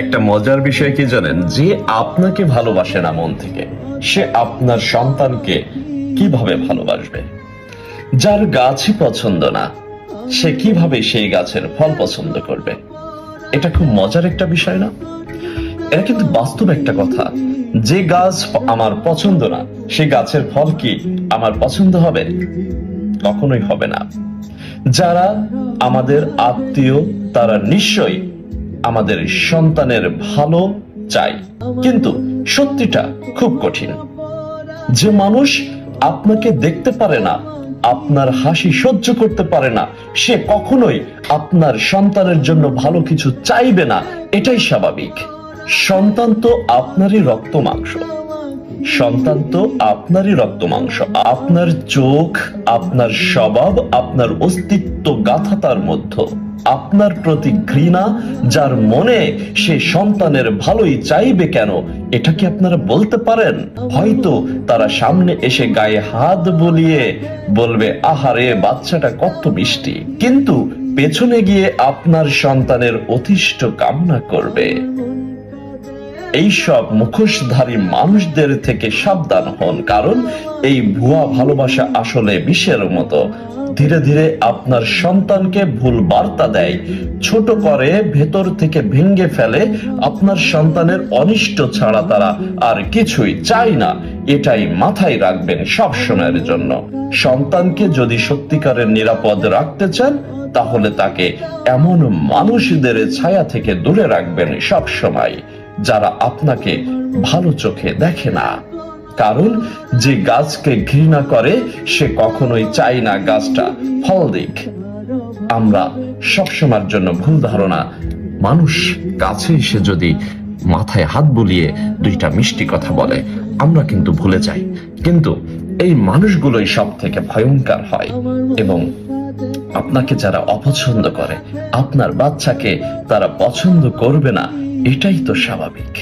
একটা মজার বিষয় কি জানেন, যে আপনাকে ভালোবাসে না মন থেকে সে আপনার সন্তানকে কিভাবে ভালোবাসবে? যার গাছই পছন্দ না সে কিভাবে সেই গাছের ফল পছন্দ করবে? এটা খুব মজার একটা বিষয় না? এটা কিন্তু বাস্তব একটা কথা। যে গাছ আমার পছন্দ না সে গাছের ফল কি আমার পছন্দ হবে? কখনোই হবে না। যারা আমাদের আত্মীয় তারা নিশ্চয়ই আমাদের সন্তানের ভালো চাই, কিন্তু সত্যিটা খুব কঠিন। যে মানুষ আপনাকে দেখতে পারে না, আপনার হাসি সহ্য করতে পারে না, সে কখনোই আপনার সন্তানের জন্য ভালো কিছু চাইবে না। এটাই স্বাভাবিক। সন্তান তো আপনারই রক্ত মাংস, সন্তান তো আপনারই রক্ত মাংস। আপনার চোখ, আপনার স্বভাব, আপনার অস্তিত্ব গাথা তার মধ্যে। আপনার প্রতি ঘৃণা যার মনে, সে সন্তানের ভালোই চাইবে কেন? এটা কি আপনারা বলতে পারেন? হয়তো তারা সামনে এসে গায়ে হাত বুলিয়ে বলবে, আহারে বাচ্চাটা কত মিষ্টি, কিন্তু পেছনে গিয়ে আপনার সন্তানের অতিষ্ঠ কামনা করবে। এইসব মুখোশধারী মানুষদের থেকে সাবধান হন, কারণ এই ভুয়া ভালোবাসা আসলে বিষের মতো। ধীরে ধীরে আপনার সন্তানকে ভুল বার্তা দেয়, ছোট করে ভেতর থেকে ভেঙে ফেলে। আপনার সন্তানের অনিষ্ট ছাড়া তারা আর কিছুই চায় না। এটাই মাথায় রাখবেন সব সময়ের জন্য। সন্তানকে যদি সত্যিকারের নিরাপদ রাখতে চান তাহলে তাকে এমন মানুষদের ছায়া থেকে দূরে রাখবেন সব সময়, যারা আপনাকে ভালো চোখে দেখে না। কারণ যে গাছকে ঘৃণা করে সে কখনোই চায় না গাছটা ফল দিক। আমরা সবসময়ের জন্য ভুল ধারণা, মানুষ কাছে এসে যদি মাথায় হাত বুলিয়ে দুইটা মিষ্টি কথা বলে আমরা কিন্তু ভুলে যাই, কিন্তু এই মানুষগুলোই সব থেকে ভয়ঙ্কর হয়। এবং আপনাকে যারা অপছন্দ করে, আপনার বাচ্চাকে তারা পছন্দ করবে না, এটাই তো স্বাভাবিক।